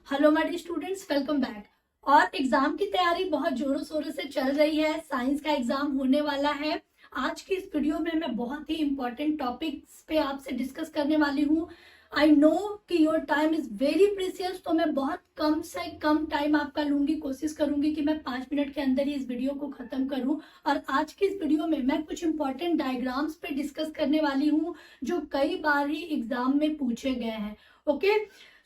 Hello my dear students, welcome back. और exam की तैयारी बहुत जोरों शोरों से चल रही है। साइंस का एग्जाम होने वाला है। आज की इस वीडियो में मैं बहुत ही इंपॉर्टेंट टॉपिक्स पे आपसे डिस्कस करने वाली हूँ। आई नो कि your time is very precious, तो मैं बहुत कम से कम टाइम आपका लूंगी। कोशिश करूंगी कि मैं 5 मिनट के अंदर ही इस वीडियो को खत्म करूं। और आज की इस वीडियो में मैं कुछ इंपॉर्टेंट डायग्राम्स पे डिस्कस करने वाली हूँ जो कई बार ही एग्जाम में पूछे गए हैं। ओके,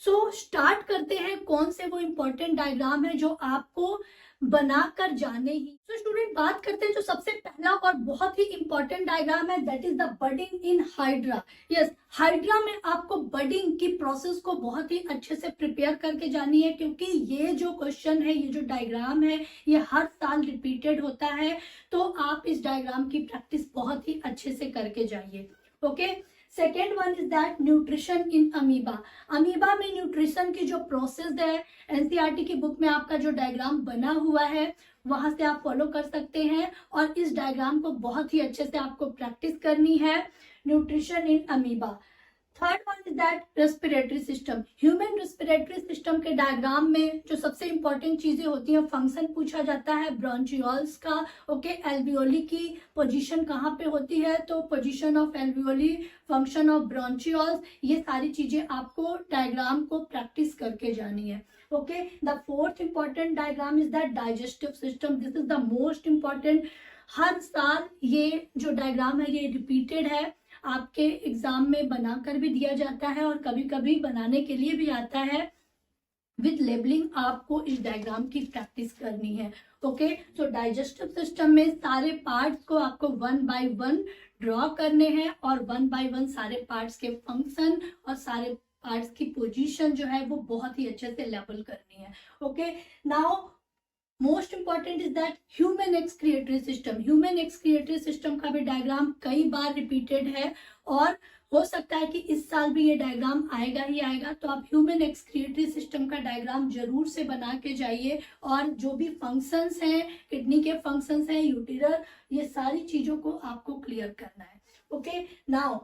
सो स्टार्ट करते हैं। कौन से वो इंपॉर्टेंट डायग्राम है जो आपको बनाकर जाने ही। तो स्टूडेंट, बात करते हैं जो सबसे पहला और बहुत ही इंपॉर्टेंट डायग्राम है, that is the budding in hydra. Yes, hydra में आपको बडिंग की प्रोसेस को बहुत ही अच्छे से प्रिपेयर करके जानी है, क्योंकि ये जो क्वेश्चन है, ये जो डायग्राम है, ये हर साल रिपीटेड होता है। तो आप इस डायग्राम की प्रैक्टिस बहुत ही अच्छे से करके जाइए। Okay, second one is that nutrition in amoeba. Amoeba में न्यूट्रिशन की जो प्रोसेस है, एनसीईआरटी की बुक में आपका जो डायग्राम बना हुआ है वहां से आप फॉलो कर सकते हैं। और इस डायग्राम को बहुत ही अच्छे से आपको प्रैक्टिस करनी है, nutrition in amoeba. Third one is that respiratory system. Human respiratory system के डायग्राम में जो सबसे इंपॉर्टेंट चीजें होती हैं, फंक्शन पूछा जाता है ब्रोंचियोल्स का। ओके, एल्वियोली की पोजीशन कहाँ पे होती है, तो position of alveoli, function of bronchioles, ये सारी चीजें आपको डायग्राम को प्रैक्टिस करके जानी है। Okay, the fourth important diagram is that digestive system. This is the most important. हर साल ये जो डायग्राम है ये रिपीटेड है, आपके एग्जाम में बनाकर भी दिया जाता है और कभी कभी बनाने के लिए भी आता है। विद लेबलिंग आपको इस डायग्राम की प्रैक्टिस करनी है। ओके, सो डाइजेस्टिव सिस्टम में सारे पार्ट्स को आपको 1 बाय 1 ड्रॉ करने हैं और 1 बाय 1 सारे पार्ट्स के फंक्शन और सारे पार्ट्स की पोजीशन जो है वो बहुत ही अच्छे से लेबल करनी है। Okay, now most important is that human excretory system. Human excretory system का भी डायग्राम कई बार रिपीटेड है और हो सकता है कि इस साल भी ये डायग्राम आएगा ही आएगा। तो आप ह्यूमन एक्सक्रिएटरी सिस्टम का डायग्राम जरूर से बना के जाइए। और जो भी फंक्शंस हैं, किडनी के फंक्शंस हैं, यूटिरल, ये सारी चीजों को आपको क्लियर करना है। Okay, now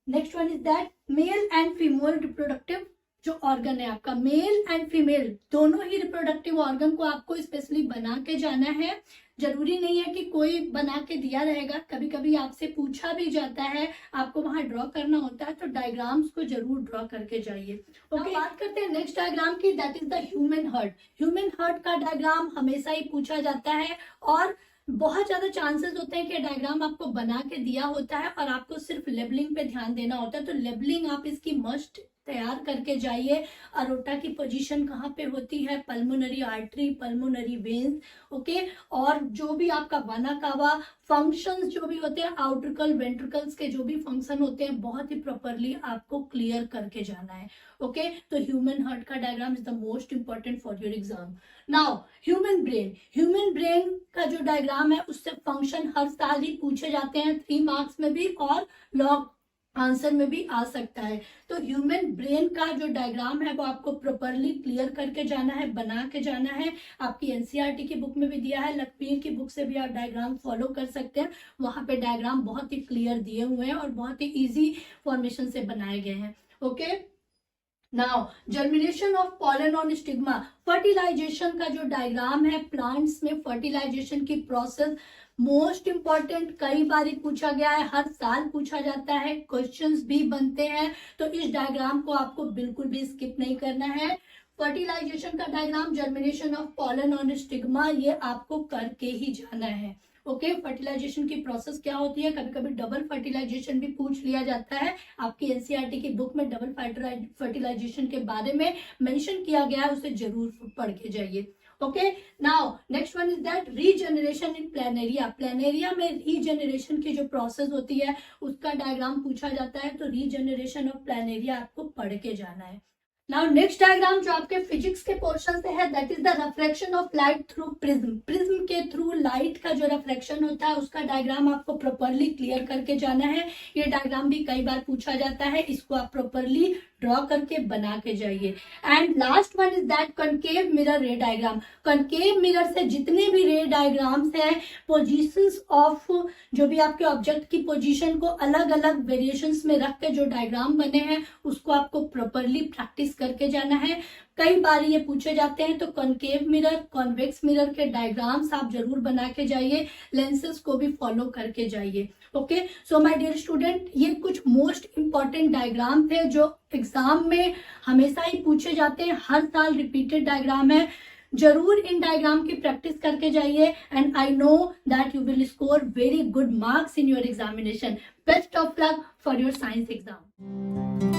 next one is that male and female reproductive जो ऑर्गन है आपका, मेल एंड फीमेल दोनों ही रिप्रोडक्टिव ऑर्गन को आपको स्पेशली बना के जाना है। जरूरी नहीं है कि कोई बना के दिया रहेगा, कभी कभी आपसे पूछा भी जाता है, आपको वहां ड्रॉ करना होता है, तो डायग्राम्स को जरूर ड्रॉ करके जाइए। ओके, बात करते हैं नेक्स्ट डायग्राम की, that is the human heart. Human heart का डायग्राम हमेशा ही पूछा जाता है और बहुत ज्यादा चांसेस होते हैं कि डायग्राम आपको बना के दिया होता है और आपको सिर्फ लेबलिंग पे ध्यान देना होता है। तो लेबलिंग आप इसकी मस्ट तैयार करके जाइए। अरोटा की पोजीशन कहाँ पे होती है, pulmonary artery, pulmonary veins. Okay, और जो भी आपका वाना कावा फंक्शंस जो भी होते हैं, आउट्रिकल वेंट्रिकल्स के जो भी फंक्शन होते हैं, बहुत ही प्रॉपरली आपको क्लियर करके जाना है। ओके, तो ह्यूमन हार्ट का diagram is the most important for your exam. Now human brain. Human brain का जो डायग्राम है उससे फंक्शन हर साल ही पूछे जाते हैं, 3 मार्क्स में भी और लॉग आंसर में भी आ सकता है। तो ह्यूमन ब्रेन का जो डायग्राम है वो आपको प्रॉपरली क्लियर करके जाना है, बना के जाना है। आपकी एनसीईआरटी की बुक में भी दिया है, लखपीर की बुक से भी आप डायग्राम फॉलो कर सकते हैं। वहां पे डायग्राम बहुत ही क्लियर दिए हुए हैं और बहुत ही इजी फॉर्मेशन से बनाए गए हैं। Okay, now germination of pollen on stigma. Fertilisation का जो डायग्राम है, प्लांट्स में फर्टिलाइजेशन की प्रोसेस मोस्ट इंपॉर्टेंट, कई बार पूछा गया है, हर साल पूछा जाता है, क्वेश्चंस भी बनते हैं। तो इस डायग्राम को आपको बिल्कुल भी स्किप नहीं करना है। फर्टिलाइजेशन का diagram, germination of pollen on stigma, ये आपको करके ही जाना है। ओके, फर्टिलाइजेशन की प्रोसेस क्या होती है, कभी कभी डबल फर्टिलाइजेशन भी पूछ लिया जाता है। आपकी एनसीईआरटी की बुक में डबल फर्टिलाइजेशन के बारे में मेंशन किया गया है, उसे जरूर पढ़ के जाइए। Okay, now next one is that regeneration in planaria. Planaria में रीजनरेशन की जो प्रोसेस होती है उसका डायग्राम पूछा जाता है। तो रीजनरेशन ऑफ प्लेनेरिया आपको पढ़ के जाना है। नाउ नेक्स्ट डायग्राम जो आपके फिजिक्स के पोर्शन से है, that is the reflection of light through prism. Prism के थ्रू लाइट का जो रिफ्लेक्शन होता है उसका डायग्राम आपको प्रॉपरली क्लियर करके जाना है। ये डायग्राम भी कई बार पूछा जाता है, इसको आप प्रॉपरली ड्रॉ करके बना के जाइए। And last one is that concave mirror रे डायग्राम। कनकेव मिरर से जितने भी रे डायग्राम्स हैं, पोजीशंस ऑफ जो भी आपके ऑब्जेक्ट की पोजीशन को अलग अलग वेरिएशंस में रख के जो डायग्राम बने हैं उसको आपको प्रॉपरली प्रैक्टिस करके जाना है। कई बार ये पूछे जाते हैं, तो कॉनकेव मिरर, कॉन्वेक्स मिरर के डायग्राम्स आप जरूर बना के जाइए, लेंसेज को भी फॉलो करके जाइए। Okay, so my dear student, ये कुछ मोस्ट इंपॉर्टेंट डायग्राम थे जो एग्जाम में हमेशा ही पूछे जाते हैं, हर साल रिपीटेड डायग्राम है। जरूर इन डायग्राम की प्रैक्टिस करके जाइए, and I know that you will score very good marks in your examination. Best of luck for your science exam.